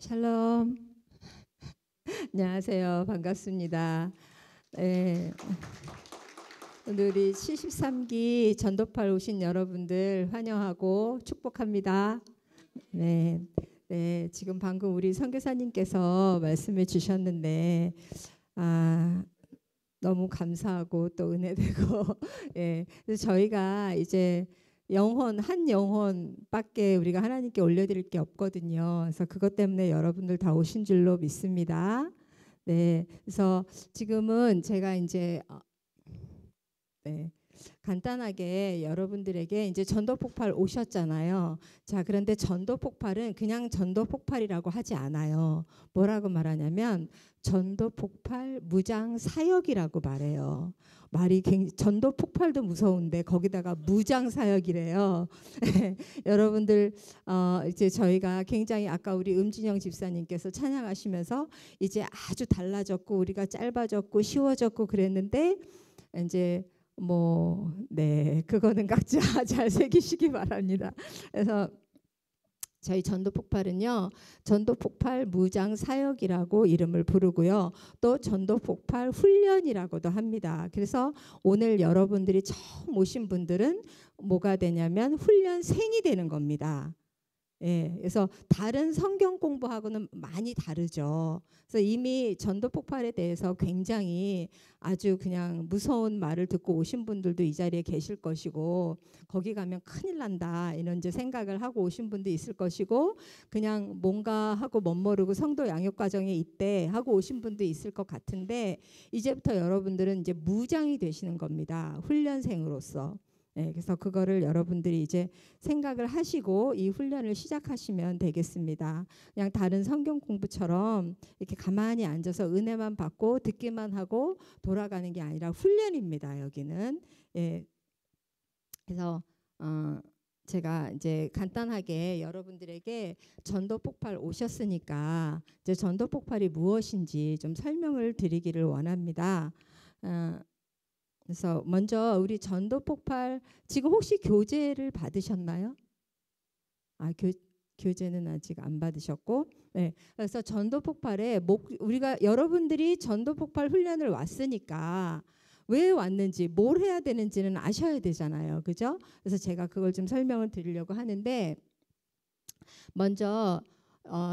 샬롬. 안녕하세요. 반갑습니다. 네, 오늘 우리 73기 전도팔 오신 여러분들 환영하고 축복합니다. 네, 지금 방금 우리 선교사님께서 말씀해 주셨는데 너무 감사하고 또 은혜되고 예, 그래서 저희가 이제 한 영혼밖에 우리가 하나님께 올려드릴 게 없거든요. 그래서 그것 때문에 여러분들 다 오신 줄로 믿습니다. 네, 그래서 지금은 제가 이제 간단하게 여러분들에게 이제 전도 폭발 오셨잖아요. 자, 그런데 전도 폭발은 그냥 전도 폭발이라고 하지 않아요. 뭐라고 말하냐면 전도 폭발 무장 사역이라고 말해요. 말이 전도 폭발도 무서운데 거기다가 무장 사역이래요. 여러분들 이제 저희가 굉장히 아까 우리 음진영 집사님께서 찬양하시면서 이제 아주 달라졌고 우리가 짧아졌고 쉬워졌고 그랬는데 이제 그거는 각자 잘 새기시기 바랍니다. 그래서 저희 전도 폭발은요, 전도 폭발 무장 사역이라고 이름을 부르고요, 또 전도 폭발 훈련이라고도 합니다. 그래서 오늘 여러분들이 처음 오신 분들은 뭐가 되냐면 훈련생이 되는 겁니다. 예, 그래서 다른 성경 공부하고는 많이 다르죠. 그래서 이미 전도 폭발에 대해서 굉장히 아주 그냥 무서운 말을 듣고 오신 분들도 이 자리에 계실 것이고, 거기 가면 큰일 난다 이런 이제 생각을 하고 오신 분도 있을 것이고, 그냥 뭔가 하고 멋모르고 성도 양육 과정에 있대 하고 오신 분도 있을 것 같은데, 이제부터 여러분들은 이제 무장이 되시는 겁니다. 훈련생으로서. 네, 그래서 그거를 여러분들이 이제 생각을 하시고 이 훈련을 시작하시면 되겠습니다. 그냥 다른 성경 공부처럼 이렇게 가만히 앉아서 은혜만 받고 듣기만 하고 돌아가는 게 아니라 훈련입니다. 여기는. 예. 그래서 제가 이제 간단하게 여러분들에게 전도 폭발 오셨으니까 이제 전도 폭발이 무엇인지 좀 설명을 드리기를 원합니다. 그래서 먼저 우리 전도 폭발 지금 혹시 교재를 받으셨나요? 교재는 아직 안 받으셨고, 네. 그래서 전도 폭발에 우리가 여러분들이 전도 폭발 훈련을 왔으니까 왜 왔는지 뭘 해야 되는지는 아셔야 되잖아요, 그죠? 그래서 제가 그걸 좀 설명을 드리려고 하는데, 먼저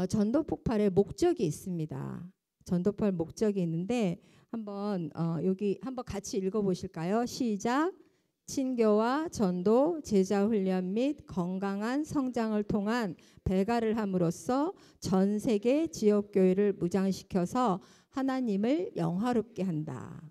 전도 폭발의 목적이 있습니다. 전도 폭발 목적이 있는데 한번 여기 한번 같이 읽어보실까요? 시작. 친교와 전도, 제자 훈련 및 건강한 성장을 통한 배가를 함으로써 전 세계 지역교회를 무장시켜서 하나님을 영화롭게 한다.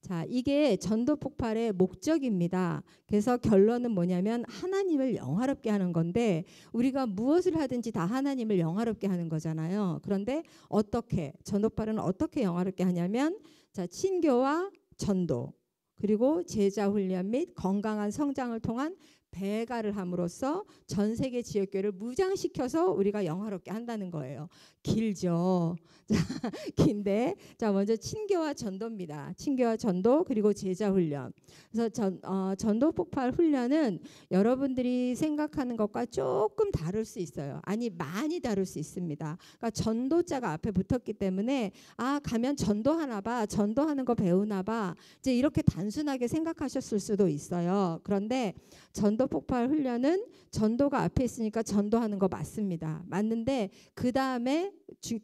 자, 이게 전도 폭발의 목적입니다. 그래서 결론은 뭐냐면 하나님을 영화롭게 하는 건데, 우리가 무엇을 하든지 다 하나님을 영화롭게 하는 거잖아요. 그런데 어떻게 전도 폭발은 어떻게 영화롭게 하냐면, 자, 친교와 전도, 그리고 제자 훈련 및 건강한 성장을 통한 배가를 함으로써 전 세계 지역교회를 무장시켜서 우리가 영화롭게 한다는 거예요. 길죠. 자, 긴데, 자, 먼저 친교와 전도입니다. 친교와 전도, 그리고 제자 훈련. 그래서 전도 폭발 훈련은 여러분들이 생각하는 것과 조금 다를 수 있어요. 아니, 많이 다를 수 있습니다. 그러니까 전도자가 앞에 붙었기 때문에 가면 전도하나 봐, 전도하는 거 배우나 봐, 이제 이렇게 단순하게 생각하셨을 수도 있어요. 그런데 전도 폭발 훈련은 전도가 앞에 있으니까 전도하는 거 맞습니다. 맞는데 그 다음에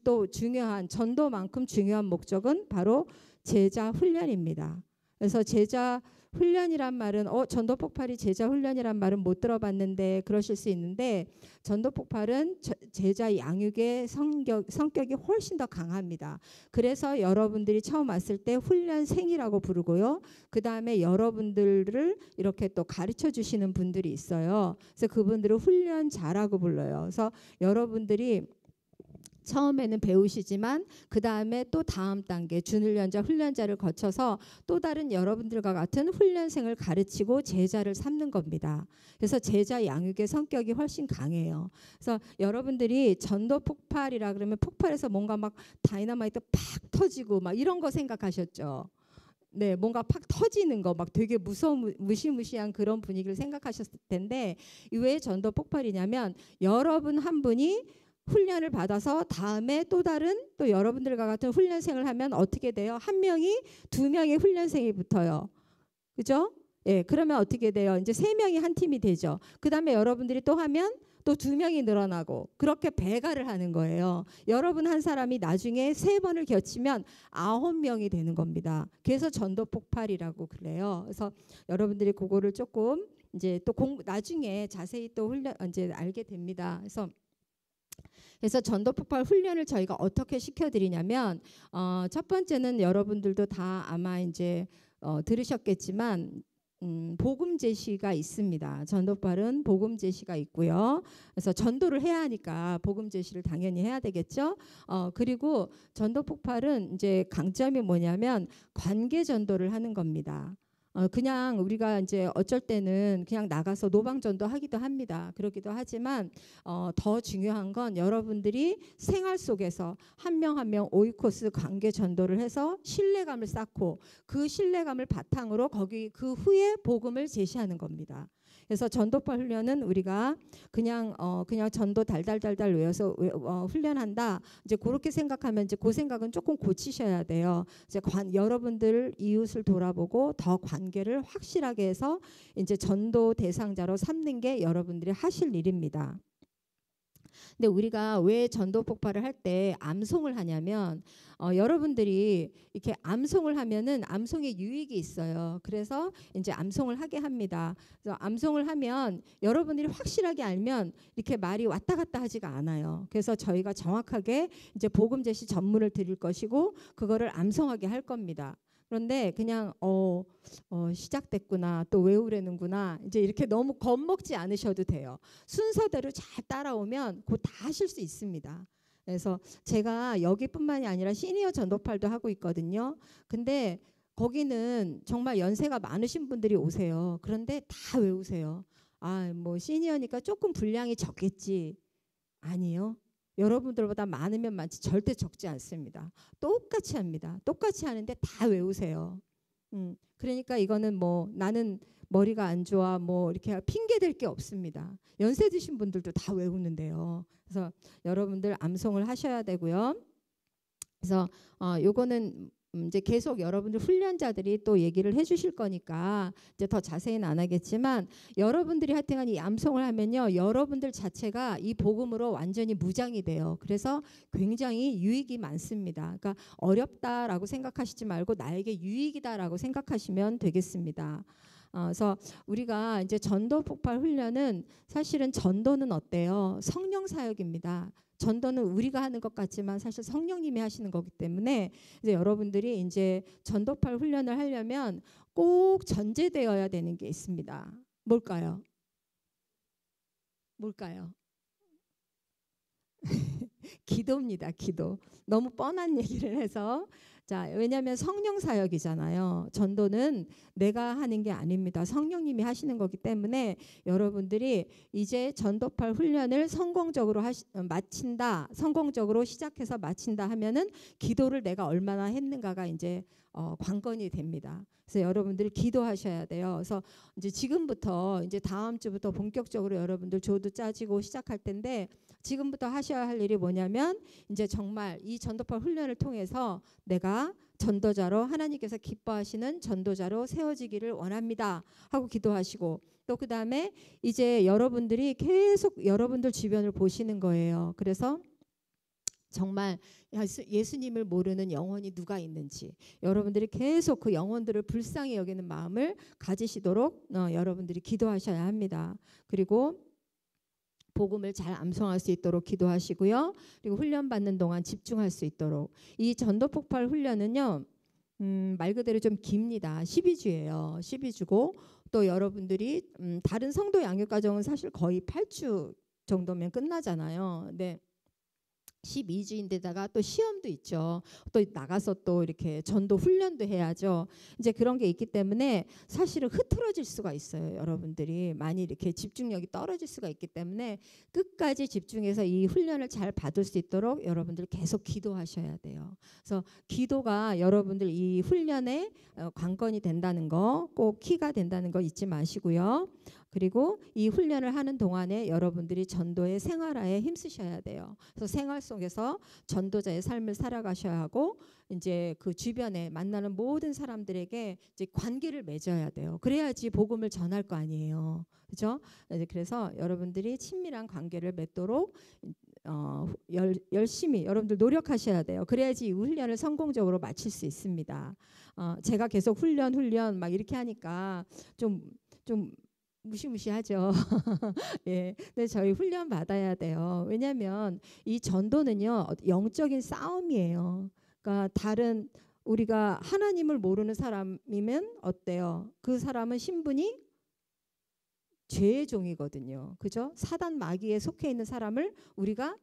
또 중요한, 전도만큼 중요한 목적은 바로 제자 훈련입니다. 그래서 제자 훈련이란 말은 전도 폭발이 제자 훈련이란 말은 못 들어봤는데 그러실 수 있는데, 전도 폭발은 제자 양육의 성격이 훨씬 더 강합니다. 그래서 여러분들이 처음 왔을 때 훈련생이라고 부르고요, 그 다음에 여러분들을 이렇게 또 가르쳐 주시는 분들이 있어요. 그래서 그분들을 훈련자라고 불러요. 그래서 여러분들이 처음에는 배우시지만 그 다음에 또 다음 단계 준훈련자, 훈련자를 거쳐서 또 다른 여러분들과 같은 훈련생을 가르치고 제자를 삼는 겁니다. 그래서 제자 양육의 성격이 훨씬 강해요. 그래서 여러분들이 전도 폭발이라 그러면 폭발해서 뭔가 막 다이너마이트 팍 터지고 막 이런 거 생각하셨죠? 네, 뭔가 팍 터지는 거, 막 되게 무시무시한 그런 분위기를 생각하셨을 텐데, 왜 전도 폭발이냐면 여러분 한 분이 훈련을 받아서 다음에 또 다른 또 여러분들과 같은 훈련생을 하면 어떻게 돼요? 한 명이 두 명의 훈련생이 붙어요. 그죠? 예, 그러면 어떻게 돼요? 이제 세 명이 한 팀이 되죠. 그 다음에 여러분들이 또 하면 또 두 명이 늘어나고 그렇게 배가를 하는 거예요. 여러분 한 사람이 나중에 세 번을 겹치면 9명이 되는 겁니다. 그래서 전도 폭발이라고 그래요. 그래서 여러분들이 그거를 조금 이제 또 나중에 자세히 또 훈련 이제 알게 됩니다. 그래서 전도 폭발 훈련을 저희가 어떻게 시켜드리냐면 첫 번째는 여러분들도 다 아마 이제 들으셨겠지만 복음 제시가 있습니다. 전도발은 복음 제시가 있고요. 그래서 전도를 해야 하니까 복음 제시를 당연히 해야 되겠죠. 그리고 전도 폭발은 이제 강점이 뭐냐면 관계 전도를 하는 겁니다. 그냥 우리가 이제 어쩔 때는 그냥 나가서 노방전도 하기도 합니다. 그러기도 하지만 더 중요한 건 여러분들이 생활 속에서 한 명 한 명 오이코스 관계 전도를 해서 신뢰감을 쌓고 그 신뢰감을 바탕으로 거기 그 후에 복음을 제시하는 겁니다. 그래서 전도발 훈련은 우리가 그냥 전도 달달달달 외워서 훈련한다. 이제 그렇게 생각하면 이제 그 생각은 조금 고치셔야 돼요. 이제 여러분들 이웃을 돌아보고 더 관계를 확실하게 해서 이제 전도 대상자로 삼는 게 여러분들이 하실 일입니다. 근데 우리가 왜 전도 폭발을 할 때 암송을 하냐면 여러분들이 이렇게 암송을 하면은 암송에 유익이 있어요. 그래서 이제 암송을 하게 합니다. 그래서 암송을 하면 여러분들이 확실하게 알면 이렇게 말이 왔다 갔다 하지가 않아요. 그래서 저희가 정확하게 이제 복음 제시 전문을 드릴 것이고 그거를 암송하게 할 겁니다. 그런데 그냥 시작됐구나 또 외우려는구나 이제 이렇게 너무 겁먹지 않으셔도 돼요. 순서대로 잘 따라오면 곧 다 하실 수 있습니다. 그래서 제가 여기뿐만이 아니라 시니어 전도팔도 하고 있거든요. 근데 거기는 정말 연세가 많으신 분들이 오세요. 그런데 다 외우세요. 뭐 시니어니까 조금 분량이 적겠지. 아니요. 여러분들보다 많으면 많지 절대 적지 않습니다. 똑같이 합니다. 똑같이 하는데 다 외우세요. 그러니까 이거는 뭐 나는 머리가 안 좋아 뭐 이렇게 핑계 댈 게 없습니다. 연세 드신 분들도 다 외우는데요. 그래서 여러분들 암송을 하셔야 되고요. 그래서 요거는 이제 계속 여러분들 훈련자들이 또 얘기를 해주실 거니까 이제 더 자세히는 안 하겠지만 여러분들이 하여튼 이 암송을 하면요 여러분들 자체가 이 복음으로 완전히 무장이 돼요. 그래서 굉장히 유익이 많습니다. 그러니까 어렵다라고 생각하시지 말고 나에게 유익이다라고 생각하시면 되겠습니다. 그래서 우리가 이제 전도 폭발 훈련은 사실은 전도는 어때요? 성령 사역입니다. 전도는 우리가 하는 것 같지만 사실 성령님이 하시는 거기 때문에 이제 여러분들이 이제 전도팔 훈련을 하려면 꼭 전제되어야 되는 게 있습니다. 뭘까요? 뭘까요? 기도입니다. 기도. 너무 뻔한 얘기를 해서 자, 왜냐하면 성령 사역이잖아요. 전도는 내가 하는 게 아닙니다. 성령님이 하시는 거기 때문에 여러분들이 이제 전도팔 훈련을 성공적으로 마친다. 성공적으로 시작해서 마친다 하면은 기도를 내가 얼마나 했는가가 이제 관건이 됩니다. 그래서 여러분들이 기도하셔야 돼요. 그래서 이제 지금부터 이제 다음 주부터 본격적으로 여러분들 조도 짜지고 시작할 텐데 지금부터 하셔야 할 일이 뭐냐면 이제 정말 이 전도팔 훈련을 통해서 내가 전도자로 하나님께서 기뻐하시는 전도자로 세워지기를 원합니다 하고 기도하시고 또 그 다음에 이제 여러분들이 계속 여러분들 주변을 보시는 거예요. 그래서 정말 예수님을 모르는 영혼이 누가 있는지 여러분들이 계속 그 영혼들을 불쌍히 여기는 마음을 가지시도록 여러분들이 기도하셔야 합니다. 그리고 복음을 잘 암송할 수 있도록 기도하시고요. 그리고 훈련 받는 동안 집중할 수 있도록. 이 전도폭발 훈련은요. 말 그대로 좀 깁니다. 12주예요. 12주고 또 여러분들이 다른 성도 양육 과정은 사실 거의 8주 정도면 끝나잖아요. 근데 12주인데다가 또 시험도 있죠. 또 나가서 또 이렇게 전도 훈련도 해야죠. 이제 그런 게 있기 때문에 사실은 흐트러질 수가 있어요. 여러분들이 많이 이렇게 집중력이 떨어질 수가 있기 때문에 끝까지 집중해서 이 훈련을 잘 받을 수 있도록 여러분들 계속 기도하셔야 돼요. 그래서 기도가 여러분들 이 훈련의 관건이 된다는 거, 꼭 키가 된다는 거 잊지 마시고요. 그리고 이 훈련을 하는 동안에 여러분들이 전도의 생활화에 힘쓰셔야 돼요. 그래서 생활 속에서 전도자의 삶을 살아가셔야 하고 이제 그 주변에 만나는 모든 사람들에게 이제 관계를 맺어야 돼요. 그래야지 복음을 전할 거 아니에요. 그렇죠? 그래서 여러분들이 친밀한 관계를 맺도록 열심히 여러분들 노력하셔야 돼요. 그래야지 이 훈련을 성공적으로 마칠 수 있습니다. 제가 계속 훈련 막 이렇게 하니까 좀 무시무시하죠. 예, 근데 저희 훈련 받아야 돼요. 왜냐하면 이 전도는요 영적인 싸움이에요. 그러니까 다른 우리가 하나님을 모르는 사람이면 어때요? 그 사람은 신분이 죄의 종이거든요. 그죠? 사단 마귀에 속해 있는 사람을 우리가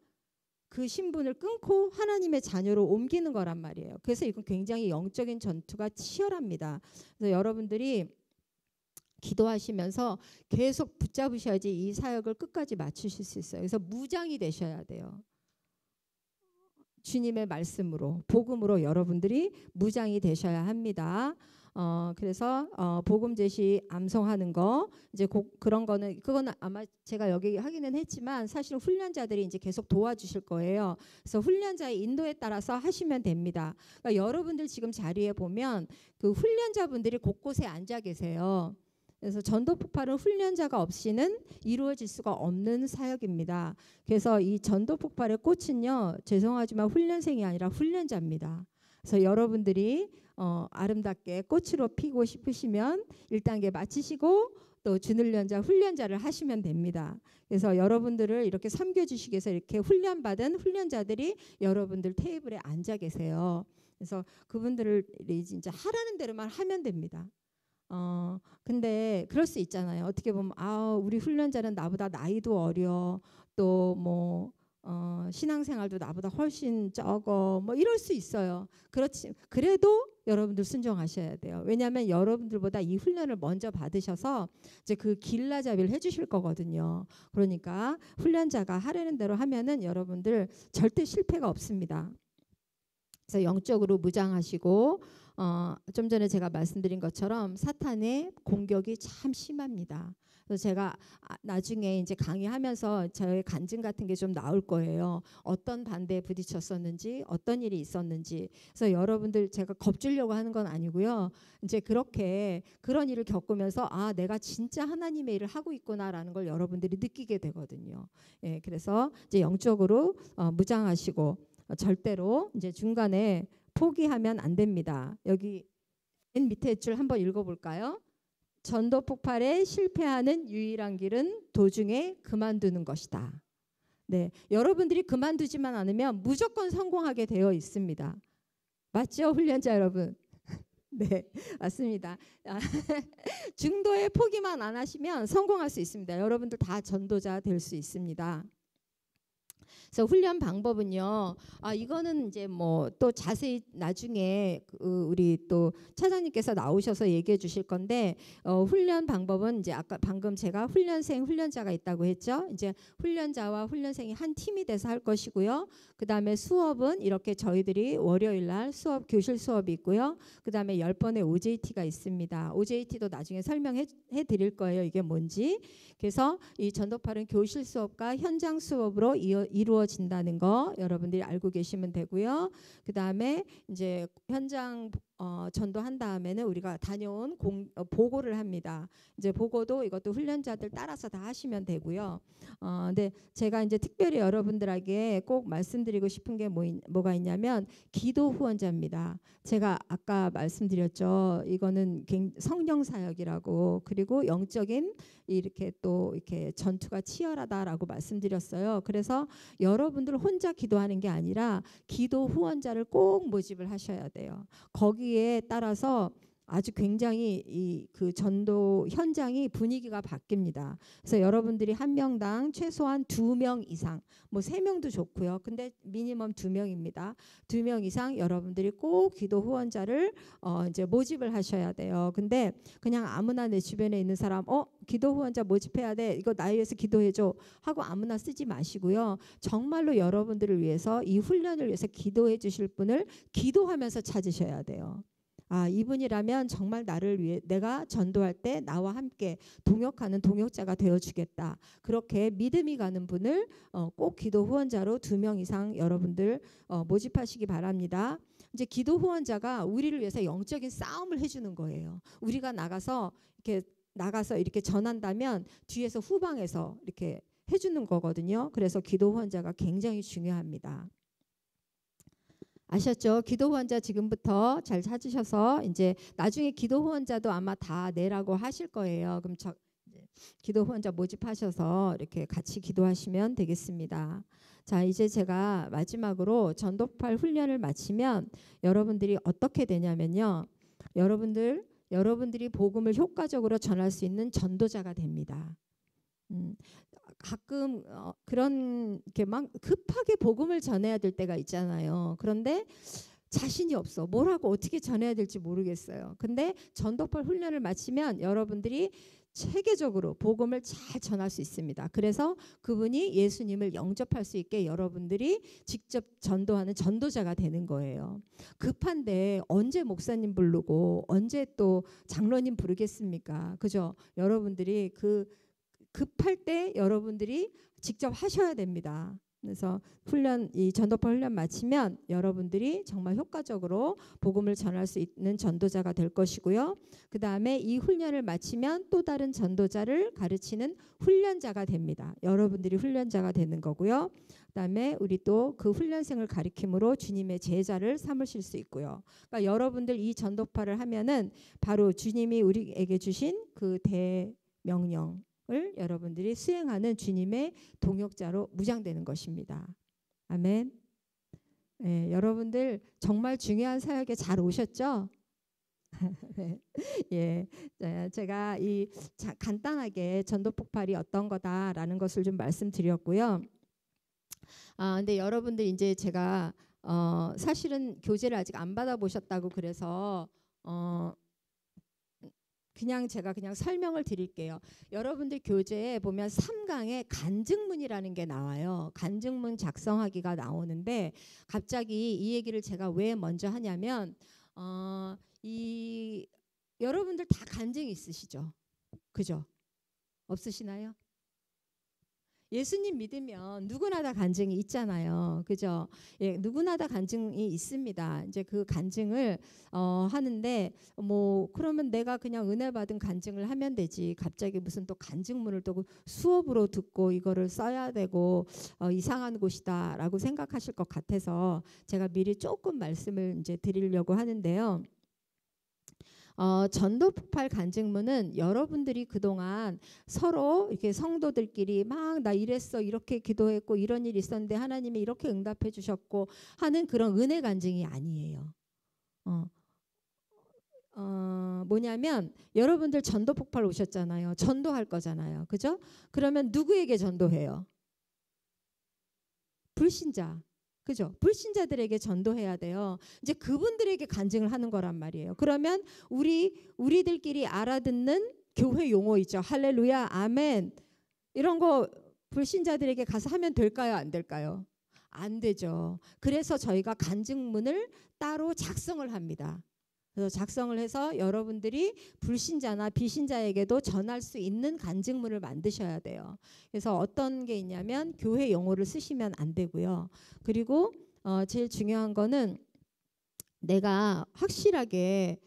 그 신분을 끊고 하나님의 자녀로 옮기는 거란 말이에요. 그래서 이건 굉장히 영적인 전투가 치열합니다. 그래서 여러분들이 기도하시면서 계속 붙잡으셔야지 이 사역을 끝까지 마치실 수 있어요. 그래서 무장이 되셔야 돼요. 주님의 말씀으로 복음으로 여러분들이 무장이 되셔야 합니다. 그래서 복음 제시 암송하는 거 이제 그런 거는 그건 아마 제가 여기 하기는 했지만 사실은 훈련자들이 이제 계속 도와주실 거예요. 그래서 훈련자의 인도에 따라서 하시면 됩니다. 그러니까 여러분들 지금 자리에 보면 그 훈련자분들이 곳곳에 앉아 계세요. 그래서 전도 폭발은 훈련자가 없이는 이루어질 수가 없는 사역입니다. 그래서 이 전도 폭발의 꽃은요, 죄송하지만 훈련생이 아니라 훈련자입니다. 그래서 여러분들이 아름답게 꽃으로 피고 싶으시면 1단계 마치시고 또 준훈련자, 훈련자를 하시면 됩니다. 그래서 여러분들을 이렇게 섬겨주시기 위해서 이렇게 훈련받은 훈련자들이 여러분들 테이블에 앉아 계세요. 그래서 그분들을 진짜 하라는 대로만 하면 됩니다. 근데 그럴 수 있잖아요. 어떻게 보면 우리 훈련자는 나보다 나이도 어려, 또 뭐 신앙생활도 나보다 훨씬 적어, 뭐 이럴 수 있어요. 그렇지 그래도 여러분들 순종하셔야 돼요. 왜냐하면 여러분들보다 이 훈련을 먼저 받으셔서 이제 그 길라잡이를 해주실 거거든요. 그러니까 훈련자가 하라는 대로 하면은 여러분들 절대 실패가 없습니다. 그래서 영적으로 무장하시고 좀 전에 제가 말씀드린 것처럼 사탄의 공격이 참 심합니다. 그래서 제가 나중에 이제 강의하면서 저의 간증 같은 게 좀 나올 거예요. 어떤 반대에 부딪혔었는지, 어떤 일이 있었는지. 그래서 여러분들 제가 겁주려고 하는 건 아니고요. 이제 그렇게 그런 일을 겪으면서 내가 진짜 하나님의 일을 하고 있구나라는 걸 여러분들이 느끼게 되거든요. 예, 그래서 이제 영적으로 무장하시고 절대로 이제 중간에 포기하면 안 됩니다. 여기 맨 밑에 줄 한번 읽어볼까요? 전도 폭발에 실패하는 유일한 길은 도중에 그만두는 것이다. 네, 여러분들이 그만두지만 않으면 무조건 성공하게 되어 있습니다. 맞죠, 훈련자 여러분? 네, 맞습니다. 중도에 포기만 안 하시면 성공할 수 있습니다. 여러분들 다 전도자 될 수 있습니다. 그래서 훈련 방법은요. 이거는 이제 뭐 또 자세히 나중에 우리 또 차장님께서 나오셔서 얘기해 주실 건데 훈련 방법은 이제 아까 방금 제가 훈련생, 훈련자가 있다고 했죠. 이제 훈련자와 훈련생이 한 팀이 돼서 할 것이고요. 그다음에 수업은 이렇게 저희들이 월요일 날 수업 교실 수업이 있고요. 그다음에 10번의 OJT가 있습니다. OJT도 나중에 설명해 드릴 거예요. 이게 뭔지. 그래서 이 전도팔은 교실 수업과 현장 수업으로 이루어진다는 거 여러분들이 알고 계시면 되고요. 그 다음에 이제 현장 전도한 다음에는 우리가 다녀온 보고를 합니다. 이제 보고도 이것도 훈련자들 따라서 다 하시면 되고요. 근데 제가 이제 특별히 여러분들에게 꼭 말씀드리고 싶은 게 뭐가 있냐면 기도 후원자입니다. 제가 아까 말씀드렸죠. 이거는 성령 사역이라고, 그리고 영적인 이렇게 또 이렇게 전투가 치열하다라고 말씀드렸어요. 그래서 여러분들 혼자 기도하는 게 아니라 기도 후원자를 꼭 모집을 하셔야 돼요. 거기에 따라서 아주 굉장히 그 전도 현장이 분위기가 바뀝니다. 그래서 여러분들이 한 명당 최소한 2명 이상, 뭐 3명도 좋고요. 근데 미니멈 2명입니다. 2명 이상 여러분들이 꼭 기도 후원자를 이제 모집을 하셔야 돼요. 근데 그냥 아무나 내 주변에 있는 사람 기도 후원자 모집해야 돼. 이거 나에 위해서 기도해줘 하고 아무나 쓰지 마시고요. 정말로 여러분들을 위해서 이 훈련을 위해서 기도해 주실 분을 기도하면서 찾으셔야 돼요. 아, 이분이라면 정말 나를 위해 내가 전도할 때 나와 함께 동역하는 동역자가 되어주겠다. 그렇게 믿음이 가는 분을 꼭 기도 후원자로 2명 이상 여러분들 모집하시기 바랍니다. 이제 기도 후원자가 우리를 위해서 영적인 싸움을 해주는 거예요. 우리가 나가서 이렇게 전한다면 뒤에서 후방에서 이렇게 해주는 거거든요. 그래서 기도 후원자가 굉장히 중요합니다. 아셨죠? 기도 후원자 지금부터 잘 찾으셔서 이제 나중에 기도 후원자도 아마 다 내라고 하실 거예요. 그럼 기도 후원자 모집하셔서 이렇게 같이 기도하시면 되겠습니다. 자, 이제 제가 마지막으로 전도팔 훈련을 마치면 여러분들이 어떻게 되냐면요. 여러분들이 복음을 효과적으로 전할 수 있는 전도자가 됩니다. 가끔 그런 게 막 급하게 복음을 전해야 될 때가 있잖아요. 그런데 자신이 없어. 뭐라고 어떻게 전해야 될지 모르겠어요. 근데 전도팔 훈련을 마치면 여러분들이 체계적으로 복음을 잘 전할 수 있습니다. 그래서 그분이 예수님을 영접할 수 있게 여러분들이 직접 전도하는 전도자가 되는 거예요. 급한데 언제 목사님 부르고 언제 또 장로님 부르겠습니까? 그죠? 여러분들이 급할 때 여러분들이 직접 하셔야 됩니다. 그래서 이 전도파 훈련 마치면 여러분들이 정말 효과적으로 복음을 전할 수 있는 전도자가 될 것이고요. 그 다음에 이 훈련을 마치면 또 다른 전도자를 가르치는 훈련자가 됩니다. 여러분들이 훈련자가 되는 거고요. 그 다음에 우리 또 그 훈련생을 가리킴으로 주님의 제자를 삼으실 수 있고요. 그러니까 여러분들 이 전도파를 하면은 바로 주님이 우리에게 주신 그 대명령 을 여러분들이 수행하는 주님의 동역자로 무장되는 것입니다. 아멘. 네, 여러분들 정말 중요한 사역에 잘 오셨죠? 예, 제가 간단하게 전도 폭발이 어떤 거다라는 것을 좀 말씀드렸고요. 근데 여러분들 이제 제가 사실은 교제를 아직 안 받아보셨다고 그래서 제가 설명을 드릴게요. 여러분들 교재에 보면 3강에 간증문이라는 게 나와요. 간증문 작성하기가 나오는데 갑자기 이 얘기를 제가 왜 먼저 하냐면 여러분들 다 간증이 있으시죠? 그죠? 없으시나요? 예수님 믿으면 누구나 다 간증이 있잖아요. 그죠? 예, 누구나 다 간증이 있습니다. 이제 그 간증을 하는데 그러면 내가 그냥 은혜 받은 간증을 하면 되지. 갑자기 무슨 또 간증문을 또 수업으로 듣고 이거를 써야 되고 이상한 곳이다라고 생각하실 것 같아서 제가 미리 조금 말씀을 이제 드리려고 하는데요. 전도 폭발 간증문은 여러분들이 그동안 서로 이렇게 성도들끼리 막 나 이랬어 이렇게 기도했고 이런 일이 있었는데 하나님이 이렇게 응답해 주셨고 하는 그런 은혜 간증이 아니에요. 뭐냐면 여러분들 전도 폭발 오셨잖아요. 전도할 거잖아요. 그죠? 그러면 누구에게 전도해요? 불신자. 그죠? 불신자들에게 전도해야 돼요. 이제 그분들에게 간증을 하는 거란 말이에요. 그러면 우리들끼리 알아듣는 교회 용어 있죠. 할렐루야, 아멘. 이런 거 불신자들에게 가서 하면 될까요? 안 될까요? 안 되죠. 그래서 저희가 간증문을 따로 작성을 합니다. 그래서 작성을 해서 여러분들이 불신자나 비신자에게도 전할 수 있는 간증문을 만드셔야 돼요. 그래서 어떤 게 있냐면 교회 용어를 쓰시면 안 되고요. 그리고 제일 중요한 거는 내가 확실하게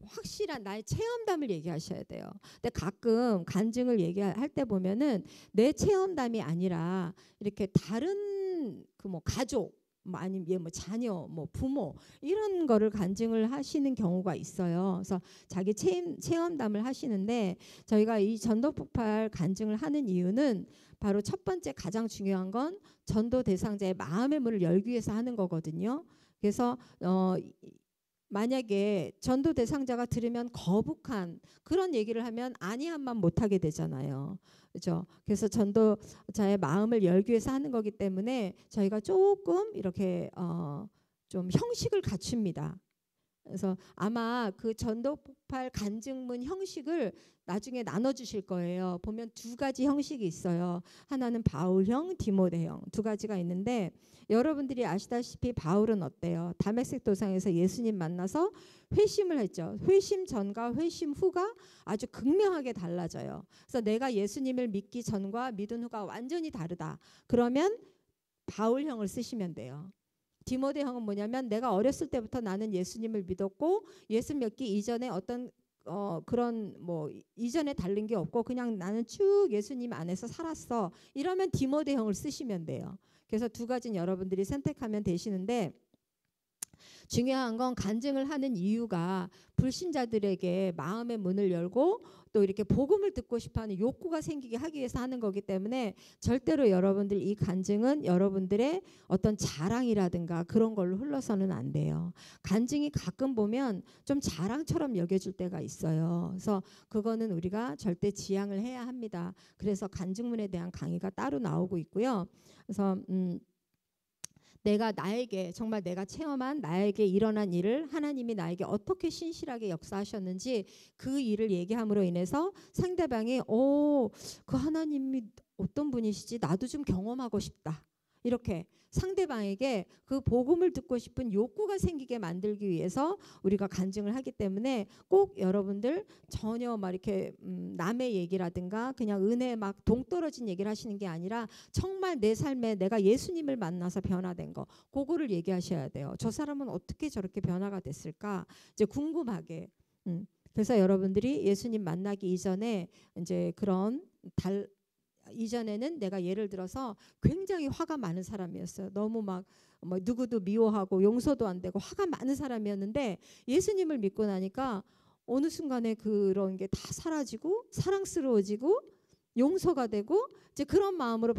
확실한 나의 체험담을 얘기하셔야 돼요. 근데 가끔 간증을 얘기할 때 보면은 내 체험담이 아니라 이렇게 다른 가족 아니면 자녀, 부모 이런 거를 간증을 하시는 경우가 있어요. 그래서 자기 체험담을 하시는데 저희가 이 전도 폭발 간증을 하는 이유는 바로 첫 번째 가장 중요한 건 전도 대상자의 마음의 문을 열기 위해서 하는 거거든요. 그래서 만약에 전도 대상자가 들으면 거북한 그런 얘기를 하면 아니함만 못하게 되잖아요. 그렇죠? 그래서 전도자의 마음을 열기 위해서 하는 거기 때문에 저희가 조금 이렇게 좀 형식을 갖춥니다. 그래서 아마 그 전도 폭발 간증문 형식을 나중에 나눠주실 거예요. 보면 두 가지 형식이 있어요. 하나는 바울형, 디모데형 두 가지가 있는데 여러분들이 아시다시피 바울은 어때요? 다메섹 도상에서 예수님 만나서 회심을 했죠. 회심 전과 회심 후가 아주 극명하게 달라져요. 그래서 내가 예수님을 믿기 전과 믿은 후가 완전히 다르다. 그러면 바울형을 쓰시면 돼요. 디모데형은 뭐냐면 내가 어렸을 때부터 나는 예수님을 믿었고 예수 믿기 이전에 어떤 그런 뭐 이전에 다른 게 없고 그냥 나는 쭉 예수님 안에서 살았어. 이러면 디모데형을 쓰시면 돼요. 그래서 두 가지는 여러분들이 선택하면 되시는데 중요한 건 간증을 하는 이유가 불신자들에게 마음의 문을 열고 또 이렇게 복음을 듣고 싶어하는 욕구가 생기게 하기 위해서 하는 거기 때문에 절대로 여러분들 이 간증은 여러분들의 어떤 자랑이라든가 그런 걸로 흘러서는 안 돼요. 간증이 가끔 보면 좀 자랑처럼 여겨질 때가 있어요. 그래서 그거는 우리가 절대 지양을 해야 합니다. 그래서 간증문에 대한 강의가 따로 나오고 있고요. 그래서 내가 나에게 정말 내가 체험한 나에게 일어난 일을 하나님이 나에게 어떻게 신실하게 역사하셨는지 그 일을 얘기함으로 인해서 상대방이 그 하나님이 어떤 분이시지? 나도 좀 경험하고 싶다. 이렇게 상대방에게 그 복음을 듣고 싶은 욕구가 생기게 만들기 위해서 우리가 간증을 하기 때문에 꼭 여러분들 전혀 막 이렇게 남의 얘기라든가 그냥 은혜 막 동떨어진 얘기를 하시는 게 아니라 정말 내 삶에 내가 예수님을 만나서 변화된 거 그거를 얘기하셔야 돼요. 저 사람은 어떻게 저렇게 변화가 됐을까? 이제 궁금하게. 그래서 여러분들이 예수님 만나기 이전에 이제 그런 이전에는 내가 예를 들어서 굉장히 화가 많은 사람이었어요. 너무 막 누구도 미워하고 용서도 안 되고 화가 많은 사람이었는데 예수님을 믿고 나니까 어느 순간에 그런 게 다 사라지고 사랑스러워지고 용서가 되고 이제 그런 마음으로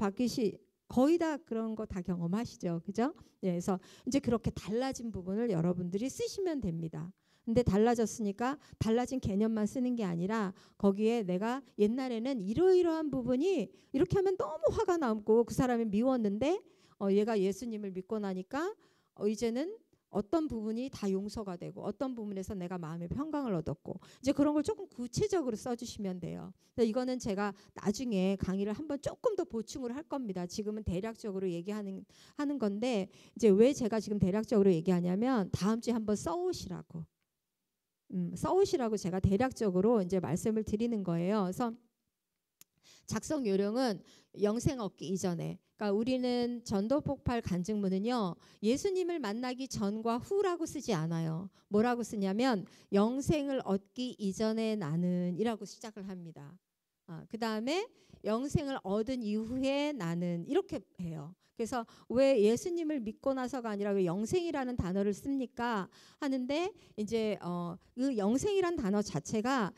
거의 다 그런 거 다 경험하시죠. 그죠? 예, 그래서 이제 그렇게 달라진 부분을 여러분들이 쓰시면 됩니다. 근데 달라졌으니까 달라진 개념만 쓰는 게 아니라 거기에 내가 옛날에는 이러이러한 부분이 이렇게 하면 너무 화가 나고 그 사람이 미웠는데 얘가 예수님을 믿고 나니까 이제는 어떤 부분이 다 용서가 되고 어떤 부분에서 내가 마음의 평강을 얻었고 이제 그런 걸 조금 구체적으로 써주시면 돼요. 이거는 제가 나중에 강의를 한번 조금 더 보충을 할 겁니다. 지금은 대략적으로 얘기하는 건데 이제 왜 제가 지금 대략적으로 얘기하냐면 다음 주에 한번 써오시라고. 써오시라고 제가 대략적으로 이제 말씀을 드리는 거예요. 그래서 작성 요령은 영생 얻기 이전에, 그러니까 우리는 전도 폭발 간증문은요 예수님을 만나기 전과 후라고 쓰지 않아요. 뭐라고 쓰냐면 영생을 얻기 이전에 나는이라고 시작을 합니다. 그 다음에 영생을 얻은 이후에 나는 이렇게 해요. 그래서 왜 예수님을 믿고 나서가 아니라 왜 영생이라는 단어를 씁니까? 하는데 이제 그 영생이란 단어 자체가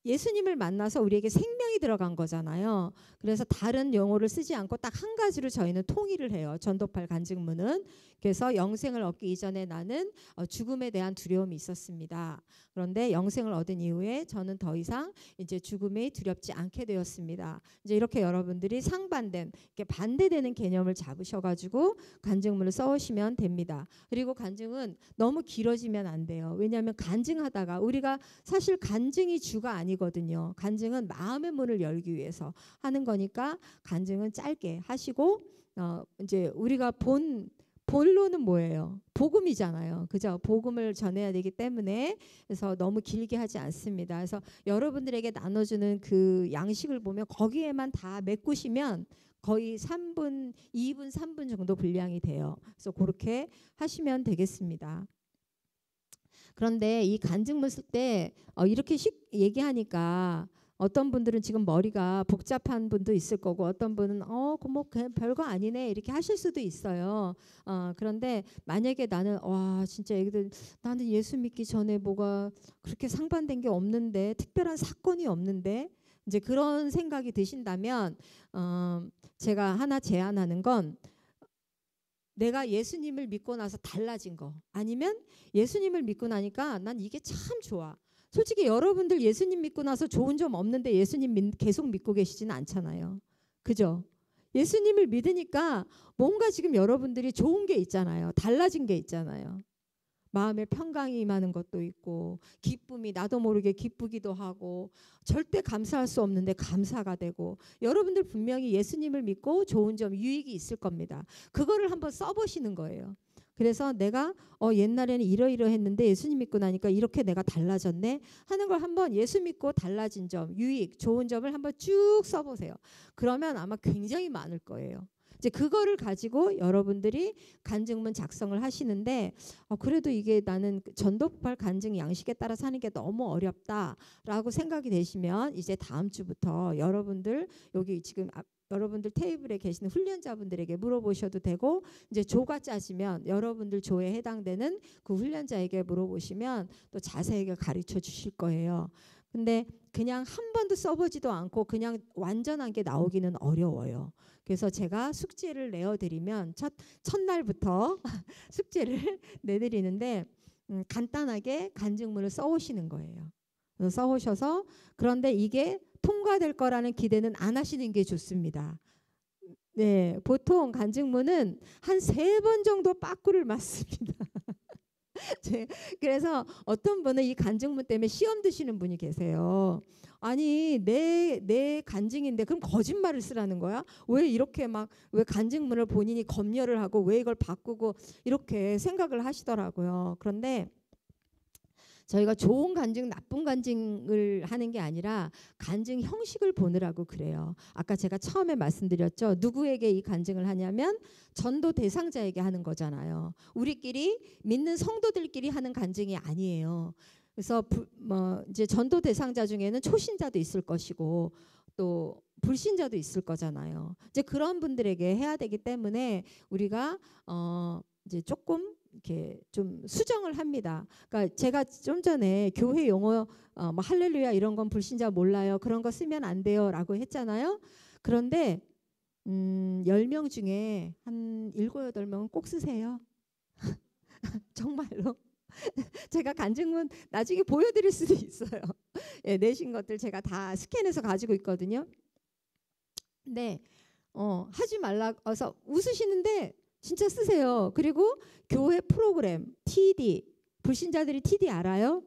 예수님을 만나서 우리에게 생명이 들어간 거잖아요. 그래서 다른 용어를 쓰지 않고 딱 한 가지로 저희는 통일을 해요. 전도팔 간증문은. 그래서 영생을 얻기 이전에 나는 죽음에 대한 두려움이 있었습니다. 그런데 영생을 얻은 이후에 저는 더 이상 이제 죽음에 두렵지 않게 되었습니다. 이제 이렇게 여러분들이 상반된, 이렇게 반대되는 개념을 잡으셔가지고 간증문을 써오시면 됩니다. 그리고 간증은 너무 길어지면 안 돼요. 왜냐하면 간증하다가 우리가 사실 간증이 주가 아니거든요. 간증은 마음의 문을 열기 위해서 하는 거니까 간증은 짧게 하시고 이제 우리가 본론은 뭐예요? 복음이잖아요. 그죠? 복음을 전해야 되기 때문에 그래서 너무 길게 하지 않습니다. 그래서 여러분들에게 나눠주는 그 양식을 보면 거기에만 다 메꾸시면 거의 3분, 2분, 3분 정도 분량이 돼요. 그래서 그렇게 하시면 되겠습니다. 그런데 이 간증문 쓸 때 이렇게 얘기하니까 어떤 분들은 지금 머리가 복잡한 분도 있을 거고 어떤 분은 뭐 그냥 별거 아니네 이렇게 하실 수도 있어요. 그런데 만약에 나는 진짜 애기들 나는 예수 믿기 전에 뭐가 그렇게 상반된 게 없는데 특별한 사건이 없는데 이제 그런 생각이 드신다면 제가 하나 제안하는 건 내가 예수님을 믿고 나서 달라진 거 아니면 예수님을 믿고 나니까 난 이게 참 좋아. 솔직히 여러분들 예수님 믿고 나서 좋은 점 없는데 예수님 계속 믿고 계시지는 않잖아요. 그죠? 예수님을 믿으니까 뭔가 지금 여러분들이 좋은 게 있잖아요. 달라진 게 있잖아요. 마음에 평강이 임하는 것도 있고 기쁨이 나도 모르게 기쁘기도 하고 절대 감사할 수 없는데 감사가 되고 여러분들 분명히 예수님을 믿고 좋은 점 유익이 있을 겁니다. 그거를 한번 써보시는 거예요. 그래서 내가 옛날에는 이러이러했는데 예수님 믿고 나니까 이렇게 내가 달라졌네 하는 걸 한번 예수 믿고 달라진 점, 유익, 좋은 점을 한번 쭉 써보세요. 그러면 아마 굉장히 많을 거예요. 이제 그거를 가지고 여러분들이 간증문 작성을 하시는데 그래도 이게 나는 전도폭발 간증 양식에 따라 사는 게 너무 어렵다라고 생각이 되시면 이제 다음 주부터 여러분들 여기 지금 여러분들 테이블에 계시는 훈련자분들에게 물어보셔도 되고 이제 조가 짜지면 여러분들 조에 해당되는 그 훈련자에게 물어보시면 또 자세하게 가르쳐 주실 거예요. 근데 그냥 한 번도 써보지도 않고 그냥 완전한 게 나오기는 어려워요. 그래서 제가 숙제를 내어드리면 첫날부터 숙제를 내드리는데 간단하게 간증문을 써오시는 거예요. 써오셔서 그런데 이게 통과될 거라는 기대는 안 하시는 게 좋습니다. 네, 보통 간증문은 한 3번 정도 빠꾸를 맞습니다. 그래서 어떤 분은 이 간증문 때문에 시험 드시는 분이 계세요. 아니 내 간증인데 그럼 거짓말을 쓰라는 거야? 왜 이렇게 왜 간증문을 본인이 검열을 하고 왜 이걸 바꾸고 이렇게 생각을 하시더라고요. 그런데 저희가 좋은 간증, 나쁜 간증을 하는 게 아니라 간증 형식을 보느라고 그래요. 아까 제가 처음에 말씀드렸죠. 누구에게 이 간증을 하냐면 전도 대상자에게 하는 거잖아요. 우리끼리 믿는 성도들끼리 하는 간증이 아니에요. 그래서 이제 전도 대상자 중에는 초신자도 있을 것이고 또 불신자도 있을 거잖아요. 이제 그런 분들에게 해야 되기 때문에 우리가 이제 조금 이렇게 좀 수정을 합니다. 그러니까 제가 좀 전에 교회 용어 할렐루야 이런 건 불신자 몰라요. 그런 거 쓰면 안 돼요라고 했잖아요. 그런데 10명 중에 한 7, 8명은 꼭 쓰세요. 정말로. 제가 간증문 나중에 보여드릴 수도 있어요. 예, 내신 것들 제가 다 스캔해서 가지고 있거든요. 네, 하지 말라서 웃으시는데 진짜 쓰세요. 그리고 교회 프로그램 TD, 불신자들이 TD 알아요?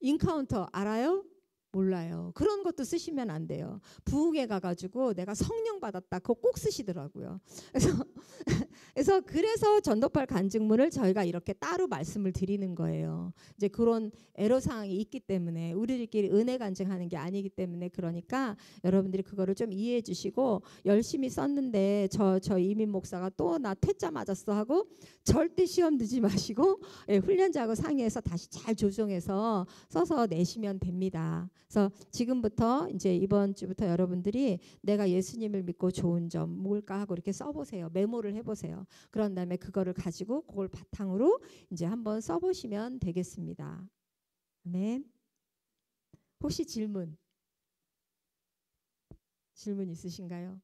인카운터 알아요? 몰라요. 그런 것도 쓰시면 안 돼요. 부흥회 가가지고 내가 성령 받았다. 그거 꼭 쓰시더라고요. 그래서 전도팔 간증문을 저희가 이렇게 따로 말씀을 드리는 거예요. 이제 그런 애로 사항이 있기 때문에 우리들끼리 은혜 간증하는 게 아니기 때문에 그러니까 여러분들이 그거를 좀 이해해 주시고 열심히 썼는데 저 이민 목사가 또 나 퇴짜 맞았어 하고 절대 시험 드지 마시고 훈련자하고 상의해서 다시 잘 조정해서 써서 내시면 됩니다. 그래서 지금부터 이제 이번 주부터 여러분들이 내가 예수님을 믿고 좋은 점 뭘까 하고 이렇게 써보세요. 메모를 해보세요. 그런 다음에 그거를 가지고 그걸 바탕으로 이제 한번 써보시면 되겠습니다. 아멘. 혹시 질문 있으신가요?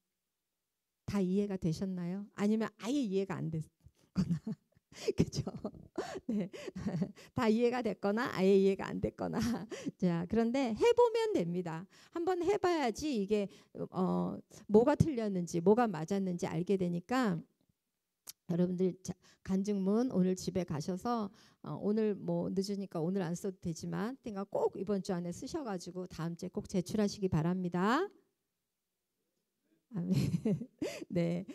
다 이해가 되셨나요? 아니면 아예 이해가 안 됐거나 그죠? 네. 다 이해가 됐거나 아예 이해가 안 됐거나 자 그런데 해보면 됩니다. 한번 해봐야지 이게 뭐가 틀렸는지 뭐가 맞았는지 알게 되니까 여러분들 간증문 오늘 집에 가셔서 오늘 뭐 늦으니까 오늘 안 써도 되지만 그러니까 꼭 이번 주 안에 쓰셔가지고 다음 주에 꼭 제출하시기 바랍니다. 아멘. 네,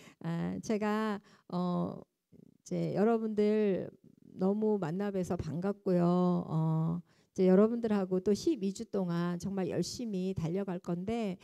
제가 이제 여러분들 너무 만나 뵈서 반갑고요. 이제 여러분들하고 또 12주 동안 정말 열심히 달려갈 건데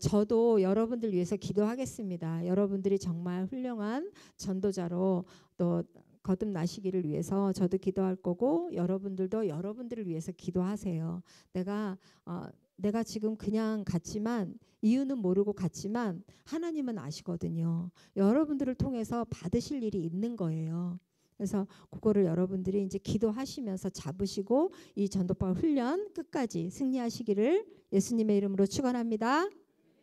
저도 여러분들 위해서 기도하겠습니다. 여러분들이 정말 훌륭한 전도자로 또 거듭나시기를 위해서 저도 기도할 거고 여러분들도 여러분들을 위해서 기도하세요. 내가 지금 그냥 갔지만 이유는 모르고 갔지만 하나님은 아시거든요. 여러분들을 통해서 받으실 일이 있는 거예요. 그래서 그거를 여러분들이 이제 기도하시면서 잡으시고 이 전도파 훈련 끝까지 승리하시기를 예수님의 이름으로 축원합니다.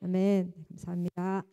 아멘. 감사합니다.